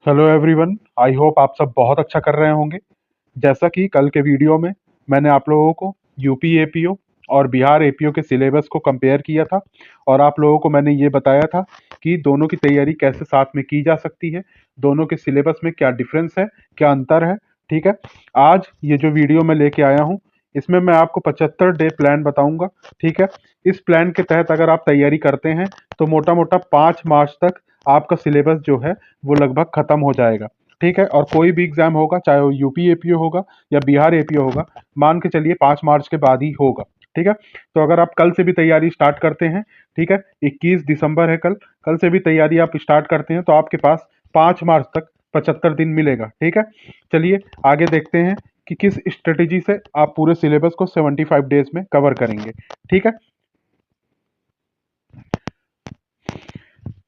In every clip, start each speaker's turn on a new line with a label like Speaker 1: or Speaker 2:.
Speaker 1: Hello everyone. I hope आप सब बहुत अच्छा कर रहे होंगे। जैसा कि कल के वीडियो में मैंने आप लोगों को यूपी एपीओ और बिहार एपीओ के सिलेबस को कंपेयर किया था और आप लोगों को मैंने ये बताया था कि दोनों की तैयारी कैसे साथ में की जा सकती है, दोनों के सिलेबस में क्या डिफरेंस है, क्या अंतर है। ठीक है, आज ये जो वीडियो मैं लेके आया हूँ इसमें मैं आपको 75 डे प्लान बताऊंगा। ठीक है, इस प्लान के तहत अगर आप तैयारी करते हैं तो मोटा मोटा 5 मार्च तक आपका सिलेबस जो है वो लगभग खत्म हो जाएगा। ठीक है, और कोई भी एग्जाम होगा, चाहे वो यूपी एपीओ होगा या बिहार एपीओ होगा, मान के चलिए 5 मार्च के बाद ही होगा। ठीक है, तो अगर आप कल से भी तैयारी स्टार्ट करते हैं, ठीक है, 21 दिसंबर है कल, कल से भी तैयारी आप स्टार्ट करते हैं तो आपके पास 5 मार्च तक 75 दिन मिलेगा। ठीक है, चलिए आगे देखते हैं कि किस स्ट्रेटेजी से आप पूरे सिलेबस को 75 डेज में कवर करेंगे। ठीक है,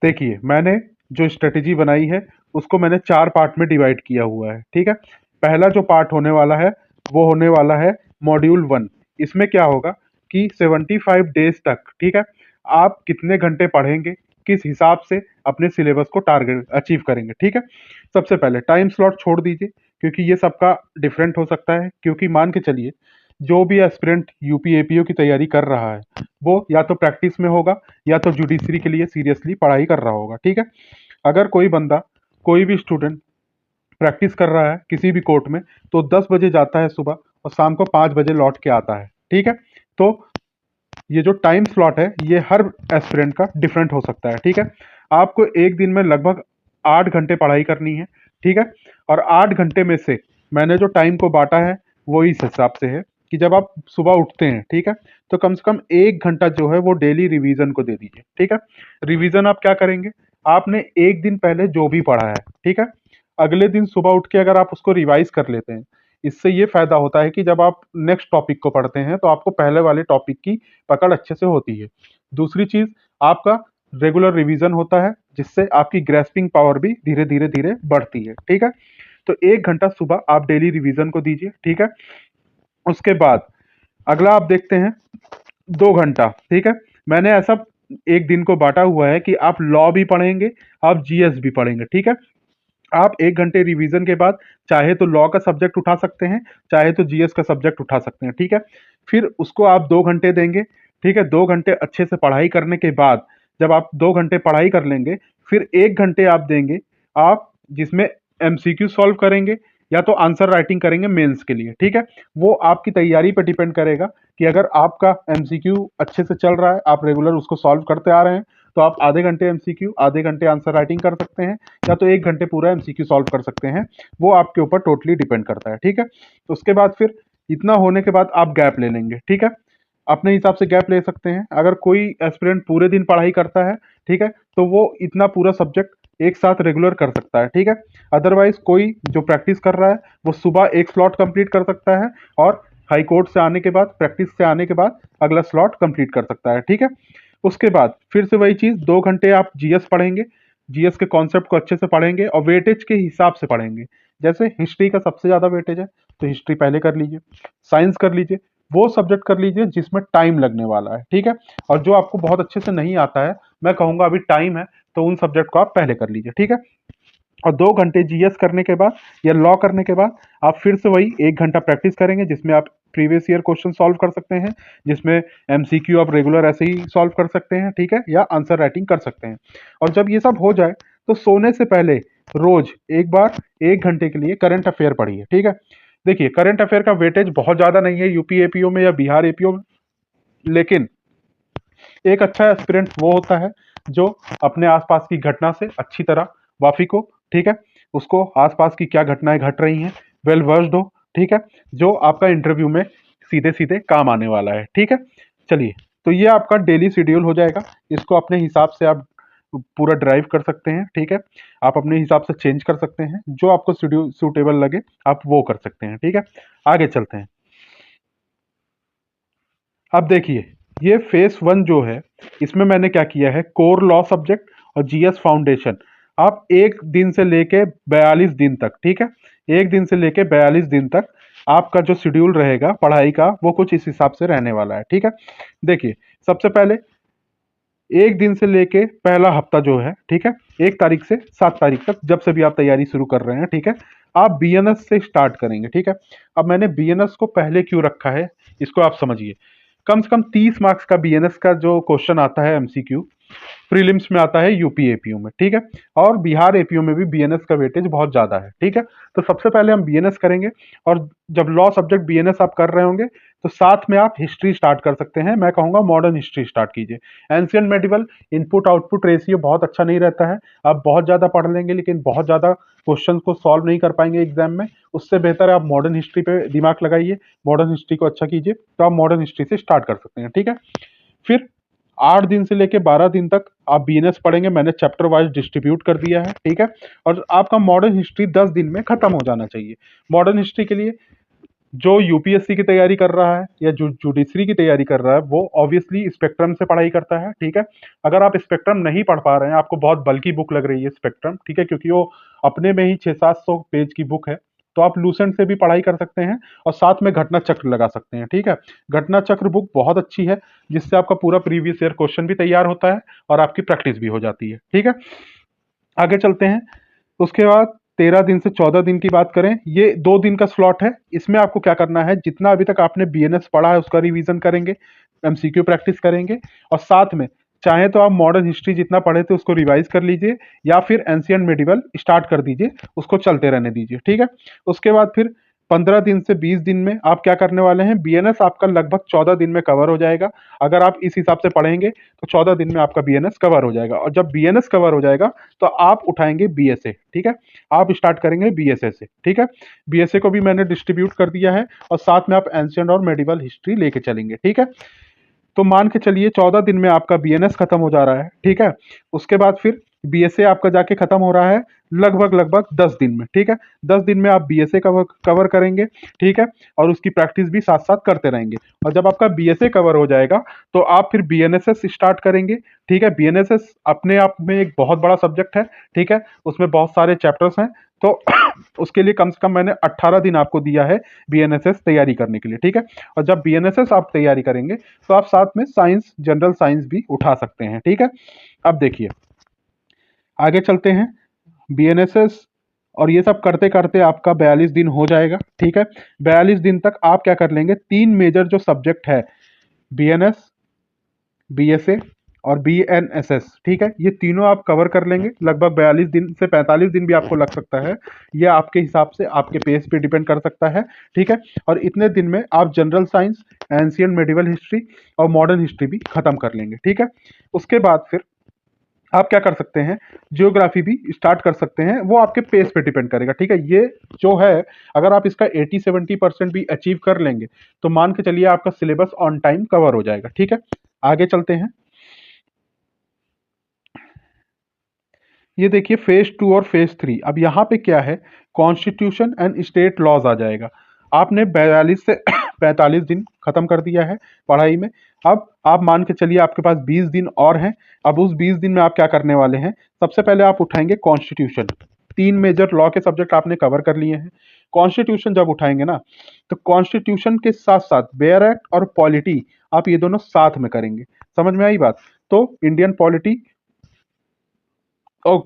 Speaker 1: देखिए मैंने जो स्ट्रेटेजी बनाई है उसको मैंने 4 पार्ट में डिवाइड किया हुआ है। ठीक है, पहला जो पार्ट होने वाला है वो होने वाला है मॉड्यूल 1। इसमें क्या होगा कि 75 डेज तक, ठीक है, आप कितने घंटे पढ़ेंगे, किस हिसाब से अपने सिलेबस को टारगेट अचीव करेंगे। ठीक है, सबसे पहले टाइम स्लॉट छोड़ दीजिए क्योंकि ये सबका डिफरेंट हो सकता है। क्योंकि मान के चलिए जो भी एस्पिरेंट यूपी एपीओ की तैयारी कर रहा है वो या तो प्रैक्टिस में होगा या तो जुडिशरी के लिए सीरियसली पढ़ाई कर रहा होगा। ठीक है, अगर कोई बंदा, कोई भी स्टूडेंट प्रैक्टिस कर रहा है किसी भी कोर्ट में तो 10 बजे जाता है सुबह और शाम को 5 बजे लौट के आता है। ठीक है, तो ये जो टाइम स्लॉट है ये हर एस्पिरेंट का डिफरेंट हो सकता है। ठीक है, आपको एक दिन में लगभग 8 घंटे पढ़ाई करनी है। ठीक है, और 8 घंटे में से मैंने जो टाइम को बांटा है वो इस हिसाब से है कि जब आप सुबह उठते हैं, ठीक है, तो कम से कम 1 घंटा जो है वो डेली रिवीजन को दे दीजिए। ठीक है, रिवीजन आप क्या करेंगे, आपने एक दिन पहले जो भी पढ़ा है, ठीक है, अगले दिन सुबह उठ के अगर आप उसको रिवाइज कर लेते हैं, इससे ये फायदा होता है कि जब आप नेक्स्ट टॉपिक को पढ़ते हैं तो आपको पहले वाले टॉपिक की पकड़ अच्छे से होती है। दूसरी चीज, आपका रेगुलर रिवीजन होता है जिससे आपकी ग्रेस्पिंग पावर भी धीरे धीरे धीरे बढ़ती है। ठीक है, तो 1 घंटा सुबह आप डेली रिवीजन को दीजिए। ठीक है, उसके बाद अगला आप देखते हैं 2 घंटा। ठीक है, मैंने ऐसा एक दिन को बांटा हुआ है कि आप लॉ भी पढ़ेंगे, आप जीएस भी पढ़ेंगे। ठीक है, आप 1 घंटे रिवीजन के बाद चाहे तो लॉ का सब्जेक्ट उठा सकते हैं, चाहे तो जीएस का सब्जेक्ट उठा सकते हैं। ठीक है, फिर उसको आप 2 घंटे देंगे। ठीक है, 2 घंटे अच्छे से पढ़ाई करने के बाद जब आप 2 घंटे पढ़ाई कर लेंगे, फिर 1 घंटे आप देंगे, आप जिसमें एमसीक्यू सॉल्व करेंगे या तो आंसर राइटिंग करेंगे मेंस के लिए। ठीक है, वो आपकी तैयारी पर डिपेंड करेगा कि अगर आपका एमसीक्यू अच्छे से चल रहा है, आप रेगुलर उसको सॉल्व करते आ रहे हैं, तो आप आधे घंटे एमसीक्यू, आधे घंटे आंसर राइटिंग कर सकते हैं, या तो 1 घंटे पूरा एमसीक्यू सॉल्व कर सकते हैं। वो आपके ऊपर टोटली डिपेंड करता है। ठीक है, तो उसके बाद फिर इतना होने के बाद आप गैप ले लेंगे। ठीक है, अपने हिसाब से गैप ले सकते हैं। अगर कोई एस्पिरेंट पूरे दिन पढ़ाई करता है, ठीक है, तो वो इतना पूरा सब्जेक्ट एक साथ रेगुलर कर सकता है। ठीक है, अदरवाइज कोई जो प्रैक्टिस कर रहा है वो सुबह एक स्लॉट कंप्लीट कर सकता है और हाई कोर्ट से आने के बाद, प्रैक्टिस से आने के बाद अगला स्लॉट कंप्लीट कर सकता है। ठीक है, उसके बाद फिर से वही चीज, 2 घंटे आप जीएस पढ़ेंगे, जीएस के कॉन्सेप्ट को अच्छे से पढ़ेंगे और वेटेज के हिसाब से पढ़ेंगे। जैसे हिस्ट्री का सबसे ज्यादा वेटेज है तो हिस्ट्री पहले कर लीजिए, साइंस कर लीजिए, वो सब्जेक्ट कर लीजिए जिसमें टाइम लगने वाला है। ठीक है, और जो आपको बहुत अच्छे से नहीं आता है, मैं कहूंगा अभी टाइम है तो उन सब्जेक्ट को आप पहले कर लीजिए। ठीक है, और 2 घंटे जीएस करने के बाद या लॉ करने के बाद आप फिर से वही 1 घंटा प्रैक्टिस करेंगे जिसमें आप प्रीवियस ईयर क्वेश्चन सॉल्व कर सकते हैं, जिसमें एमसीक्यू आप रेगुलर ऐसे ही सॉल्व कर सकते हैं। ठीक है, या आंसर राइटिंग कर सकते हैं। और जब ये सब हो जाए तो सोने से पहले रोज एक बार 1 घंटे के लिए करंट अफेयर पढ़िए। ठीक है, देखिए करंट अफेयर का वेटेज बहुत ज्यादा नहीं है यूपी एपीओ में या बिहार एपीओ में, लेकिन एक अच्छा एस्पिरेंट वो होता है जो अपने आसपास की घटना से अच्छी तरह वाफिक हो। ठीक है, उसको आसपास की क्या घटनाएं घट रही हैं वेल वर्स्ड हो। ठीक है, जो आपका इंटरव्यू में सीधे सीधे काम आने वाला है। ठीक है, चलिए, तो ये आपका डेली शेड्यूल हो जाएगा। इसको अपने हिसाब से आप पूरा ड्राइव कर सकते हैं। ठीक है, आप अपने हिसाब से चेंज कर सकते हैं, जो आपको शेड्यूल सूटेबल लगे आप वो कर सकते हैं। ठीक है, आगे चलते हैं। अब देखिए, ये फेस 1 जो है इसमें मैंने क्या किया है, कोर लॉ सब्जेक्ट और जीएस फाउंडेशन, आप एक दिन से लेके 42 दिन तक, ठीक है, एक दिन से लेके 42 दिन तक आपका जो शेड्यूल रहेगा पढ़ाई का वो कुछ इस हिसाब से रहने वाला है। ठीक है, देखिए सबसे पहले 1 दिन से लेके पहला हफ्ता जो है, ठीक है, 1 तारीख से 7 तारीख तक, जब से भी आप तैयारी शुरू कर रहे हैं, ठीक है, आप बीएनएस से स्टार्ट करेंगे, ठीक है। अब मैंने बीएनएस को पहले क्यों रखा है, इसको आप समझिए। कम से कम 30 मार्क्स का बीएनएस का जो क्वेश्चन आता है एमसीक्यू, प्रीलिम्स में आता है यूपी एपीयू में, ठीक है, और बिहार एपीयू में भी बीएनएस का वेटेज बहुत ज़्यादा है, ठीक है। तो सबसे पहले हम बीएनएस करेंगे, और जब लॉ सब्जेक्ट बीएनएस आप कर रहे होंगे तो साथ में आप हिस्ट्री स्टार्ट कर सकते हैं। मैं कहूँगा मॉडर्न हिस्ट्री स्टार्ट कीजिए। Ancient medieval input output ratio बहुत अच्छा नहीं रहता है, आप बहुत ज़्यादा पढ़ लेंगे लेकिन बहुत ज़्यादा क्वेश्चन को सॉल्व नहीं कर पाएंगे एग्जाम में। उससे बेहतर है आप मॉडर्न हिस्ट्री पे दिमाग लगाइए, मॉडर्न हिस्ट्री को अच्छा कीजिए। तो आप मॉडर्न हिस्ट्री से स्टार्ट कर सकते हैं, ठीक है। फिर 8 दिन से लेके 12 दिन तक आप बीएनएस पढ़ेंगे। मैंने चैप्टर वाइज डिस्ट्रीब्यूट कर दिया है, ठीक है। और आपका मॉडर्न हिस्ट्री 10 दिन में खत्म हो जाना चाहिए। मॉडर्न हिस्ट्री के लिए जो यूपीएससी की तैयारी कर रहा है या जो जुडिशरी की तैयारी कर रहा है वो ऑब्वियसली स्पेक्ट्रम से पढ़ाई करता है, ठीक है। अगर आप स्पेक्ट्रम नहीं पढ़ पा रहे हैं, आपको बहुत बल्कि बुक लग रही है स्पेक्ट्रम, ठीक है, क्योंकि वो अपने में ही 600-700 पेज की बुक है, तो आप लूसेंट से भी पढ़ाई कर सकते हैं और साथ में घटना चक्र लगा सकते हैं, ठीक है। घटना चक्र बुक बहुत अच्छी है, जिससे आपका पूरा प्रीवियस ईयर क्वेश्चन भी तैयार होता है और आपकी प्रैक्टिस भी हो जाती है, ठीक है। आगे चलते हैं। उसके बाद 13 दिन से 14 दिन की बात करें, ये 2 दिन का स्लॉट है। इसमें आपको क्या करना है, जितना अभी तक आपने बीएनएस पढ़ा है उसका रिवीजन करेंगे, एमसीक्यू प्रैक्टिस करेंगे, और साथ में चाहे तो आप मॉडर्न हिस्ट्री जितना पढ़े थे उसको रिवाइज कर लीजिए, या फिर एंशियंट मेडिवल स्टार्ट कर दीजिए, उसको चलते रहने दीजिए, ठीक है। उसके बाद फिर 15 दिन से 20 दिन में आप क्या करने वाले हैं, बीएनएस आपका लगभग 14 दिन में कवर हो जाएगा। अगर आप इस हिसाब से पढ़ेंगे तो 14 दिन में आपका बीएनएस कवर हो जाएगा, और जब बीएनएस कवर हो जाएगा तो आप उठाएंगे बीएसए, ठीक है। आप स्टार्ट करेंगे बीएसए से, ठीक है। बीएसए को भी मैंने डिस्ट्रीब्यूट कर दिया है, और साथ में आप एंशियंट और मेडिवल हिस्ट्री लेके चलेंगे, ठीक है। तो मान के चलिए 14 दिन में आपका बीएनएस खत्म हो जा रहा है, ठीक है। उसके बाद फिर बीएसए आपका जाके खत्म हो रहा है लगभग 10 दिन में, ठीक है। 10 दिन में आप बीएसए कवर करेंगे, ठीक है, और उसकी प्रैक्टिस भी साथ साथ करते रहेंगे। और जब आपका बीएसए कवर हो जाएगा तो आप फिर बीएनएसएस स्टार्ट करेंगे, ठीक है। बीएनएसएस अपने आप में एक बहुत बड़ा सब्जेक्ट है, ठीक है, उसमें बहुत सारे चैप्टर्स हैं, तो उसके लिए कम से कम मैंने 18 दिन आपको दिया है बीएनएसएस तैयारी करने के लिए, ठीक है। और जब बीएनएसएस आप तैयारी करेंगे तो आप साथ में साइंस, जनरल साइंस भी उठा सकते हैं, ठीक है। अब देखिए आगे चलते हैं। बीएनएसएस और ये सब करते करते आपका 42 दिन हो जाएगा, ठीक है। 42 दिन तक आप क्या कर लेंगे, 3 मेजर जो सब्जेक्ट है, बीएनएस, बीएसए और बीएनएसएस, ठीक है, ये तीनों आप कवर कर लेंगे। लगभग 42 दिन से 45 दिन भी आपको लग सकता है, ये आपके हिसाब से आपके पेस पे डिपेंड कर सकता है, ठीक है। और इतने दिन में आप general science, ancient medieval history और मॉडर्न हिस्ट्री भी खत्म कर लेंगे, ठीक है। उसके बाद फिर आप क्या कर सकते हैं, जियोग्राफी भी स्टार्ट कर सकते हैं, वो आपके पेस पे डिपेंड करेगा, ठीक है। ये जो है, अगर आप इसका 80-70% भी अचीव कर लेंगे तो मान के चलिए आपका सिलेबस ऑन टाइम कवर हो जाएगा, ठीक है। आगे चलते हैं। ये देखिए फेज 2 और फेज 3। अब यहाँ पे क्या है, कॉन्स्टिट्यूशन एंड स्टेट लॉज आ जाएगा। आपने 42 से 45 दिन खत्म कर दिया है पढ़ाई में। अब आप मान के चलिए आपके पास 20 दिन और हैं। अब उस 20 दिन में आप क्या करने वाले हैं, सबसे पहले आप उठाएंगे कॉन्स्टिट्यूशन। 3 मेजर लॉ के सब्जेक्ट आपने कवर कर लिए हैं। कॉन्स्टिट्यूशन जब उठाएंगे ना, तो कॉन्स्टिट्यूशन के साथ साथ बेयर एक्ट और पॉलिटी आप ये दोनों साथ में करेंगे। समझ में आई बात? तो इंडियन पॉलिटी और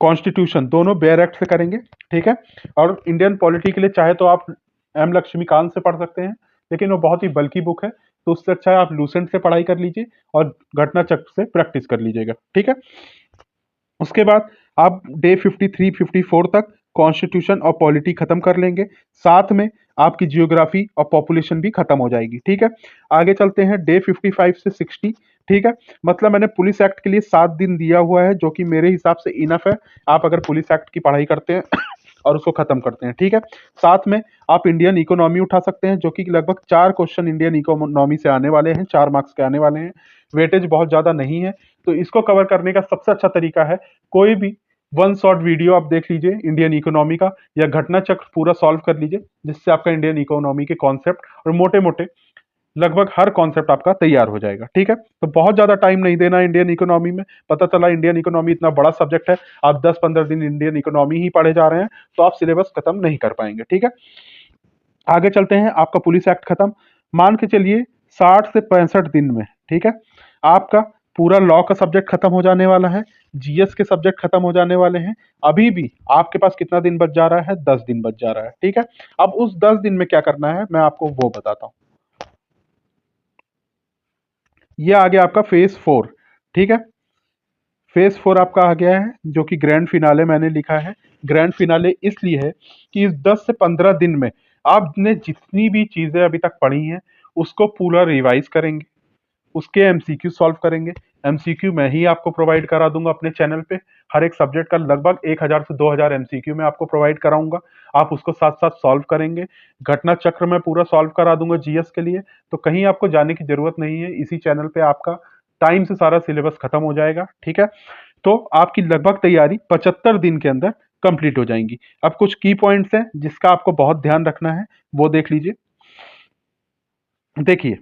Speaker 1: कॉन्स्टिट्यूशन दोनों बेयर एक्ट से करेंगे, ठीक है। और इंडियन पॉलिटी के लिए चाहे तो आप एम लक्ष्मीकांत से पढ़ सकते हैं, लेकिन वो बहुत ही बल्कि बुक है, तो उससे अच्छा है आप लूसेंट से पढ़ाई कर लीजिए और घटना चक्र से प्रैक्टिस कर लीजिएगा, ठीक है। उसके बाद आप डे 53-54 तक कॉन्स्टिट्यूशन और पॉलिटी खत्म कर लेंगे, साथ में आपकी जियोग्राफी और पॉपुलेशन भी खत्म हो जाएगी, ठीक है। आगे चलते हैं डे 55 से 60, ठीक है। मतलब मैंने पुलिस एक्ट के लिए 7 दिन दिया हुआ है, जो कि मेरे हिसाब से इनफ है। आप अगर पुलिस एक्ट की पढ़ाई करते हैं और उसको खत्म करते हैं, ठीक है। साथ में आप इंडियन इकोनॉमी उठा सकते हैं, जो कि लगभग 4 क्वेश्चन इंडियन इकोनॉमी से आने वाले हैं, 4 मार्क्स के आने वाले हैं। वेटेज बहुत ज़्यादा नहीं है, तो इसको कवर करने का सबसे अच्छा तरीका है कोई भी 1 शॉर्ट वीडियो आप देख लीजिए इंडियन इकोनॉमी का, या घटना चक्र पूरा सॉल्व कर लीजिए, जिससे आपका इंडियन इकोनॉमी के कॉन्सेप्ट और मोटे मोटे लगभग हर कॉन्सेप्ट आपका तैयार हो जाएगा, ठीक है। तो बहुत ज़्यादा टाइम नहीं देना इंडियन इकोनॉमी में। पता चला इंडियन इकोनॉमी इतना बड़ा सब्जेक्ट है, आप 10-15 दिन इंडियन इकोनॉमी ही पढ़े जा रहे हैं, तो आप सिलेबस खत्म नहीं कर पाएंगे, ठीक है। आगे चलते हैं। आपका पुलिस एक्ट खत्म, मान के चलिए 60 से 65 दिन में, ठीक है, आपका पूरा लॉ का सब्जेक्ट खत्म हो जाने वाला है, जीएस के सब्जेक्ट खत्म हो जाने वाले हैं। अभी भी आपके पास कितना दिन बच जा रहा है? 10 दिन बच जा रहा है, ठीक है। अब उस 10 दिन में क्या करना है मैं आपको वो बताता हूँ। ये आ गया आपका फेज 4, ठीक है। फेज 4 आपका आ गया है, जो कि ग्रैंड फिनाले मैंने लिखा है। ग्रैंड फिनाले इसलिए है कि इस 10 से 15 दिन में आपने जितनी भी चीजें अभी तक पढ़ी हैं उसको पूरा रिवाइज करेंगे, उसके एमसीक्यू सॉल्व करेंगे। एमसीक्यू मैं ही आपको प्रोवाइड करा दूंगा अपने चैनल पे। हर एक सब्जेक्ट का लगभग 1000 से 2000 एमसीक्यू मैं आपको प्रोवाइड कराऊंगा। आप उसको साथ साथ सॉल्व करेंगे। घटना चक्र मैं पूरा सॉल्व करा दूंगा जीएस के लिए। तो कहीं आपको जाने की जरूरत नहीं है, इसी चैनल पे आपका टाइम से सारा सिलेबस खत्म हो जाएगा, ठीक है। तो आपकी लगभग तैयारी 75 दिन के अंदर कंप्लीट हो जाएंगी। अब कुछ की पॉइंट्स हैं जिसका आपको बहुत ध्यान रखना है, वो देख लीजिए। देखिए,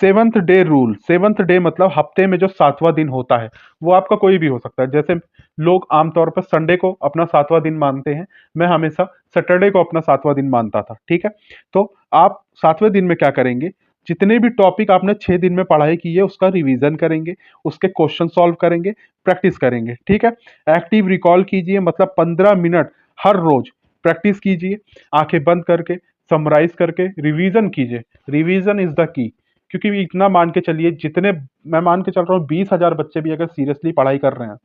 Speaker 1: seventh day rule, seventh day मतलब हफ्ते में जो 7वां दिन होता है वो आपका कोई भी हो सकता है। जैसे लोग आमतौर पर संडे को अपना 7वां दिन मानते हैं, मैं हमेशा सैटरडे को अपना 7वां दिन मानता था, ठीक है। तो आप 7वें दिन में क्या करेंगे? जितने भी टॉपिक आपने 6 दिन में पढ़ाई की है उसका रिवीजन करेंगे, उसके क्वेश्चन सॉल्व करेंगे, प्रैक्टिस करेंगे, ठीक है। एक्टिव रिकॉल कीजिए, मतलब 15 मिनट हर रोज प्रैक्टिस कीजिए, आंखें बंद करके समराइज करके रिवीजन कीजिए। Revision is the key. क्योंकि इतना मान के चलिए, जितने मैं मान के चल रहा हूँ 20,000 बच्चे भी अगर सीरियसली पढ़ाई कर रहे हैं,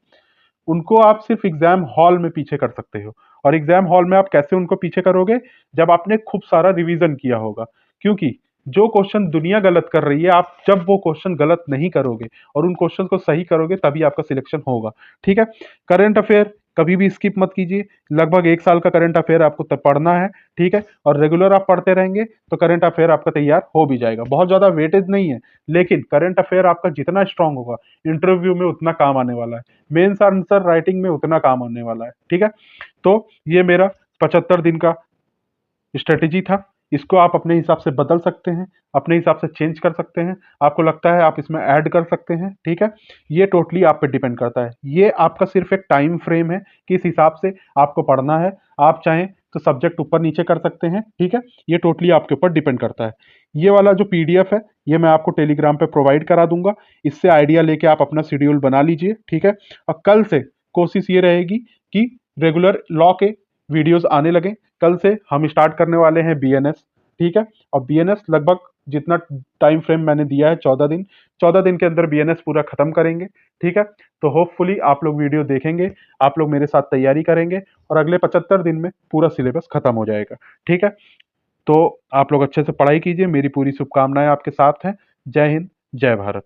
Speaker 1: उनको आप सिर्फ एग्जाम हॉल में पीछे कर सकते हो। और एग्जाम हॉल में आप कैसे उनको पीछे करोगे? जब आपने खूब सारा रिवीजन किया होगा। क्योंकि जो क्वेश्चन दुनिया गलत कर रही है, आप जब वो क्वेश्चन गलत नहीं करोगे और उन क्वेश्चन को सही करोगे तभी आपका सिलेक्शन होगा, ठीक है। करंट अफेयर कभी भी स्किप मत कीजिए। लगभग 1 साल का करंट अफेयर आपको तब पढ़ना है, ठीक है। और रेगुलर आप पढ़ते रहेंगे तो करंट अफेयर आपका तैयार हो भी जाएगा। बहुत ज्यादा वेटेज नहीं है, लेकिन करंट अफेयर आपका जितना स्ट्रांग होगा इंटरव्यू में उतना काम आने वाला है, मेंस आंसर राइटिंग में उतना काम आने वाला है, ठीक है। तो ये मेरा 75 दिन का स्ट्रेटेजी था। इसको आप अपने हिसाब से बदल सकते हैं, अपने हिसाब से चेंज कर सकते हैं। आपको लगता है आप इसमें ऐड कर सकते हैं, ठीक है। ये टोटली आप पे डिपेंड करता है। ये आपका सिर्फ एक टाइम फ्रेम है, किस हिसाब से आपको पढ़ना है। आप चाहें तो सब्जेक्ट ऊपर नीचे कर सकते हैं, ठीक है। ये टोटली आपके ऊपर डिपेंड करता है। ये वाला जो पीडीएफ है ये मैं आपको टेलीग्राम पे प्रोवाइड करा दूंगा। इससे आइडिया लेके आप अपना शेड्यूल बना लीजिए, ठीक है। और कल से कोशिश ये रहेगी कि रेगुलर लॉ के वीडियोस आने लगे। कल से हम स्टार्ट करने वाले हैं बीएनएस, ठीक है। और बीएनएस लगभग जितना टाइम फ्रेम मैंने दिया है 14 दिन, 14 दिन के अंदर बीएनएस पूरा खत्म करेंगे, ठीक है। तो होपफुली आप लोग वीडियो देखेंगे, आप लोग मेरे साथ तैयारी करेंगे और अगले 75 दिन में पूरा सिलेबस खत्म हो जाएगा, ठीक है। तो आप लोग अच्छे से पढ़ाई कीजिए, मेरी पूरी शुभकामनाएं आपके साथ हैं। जय हिंद, जय भारत।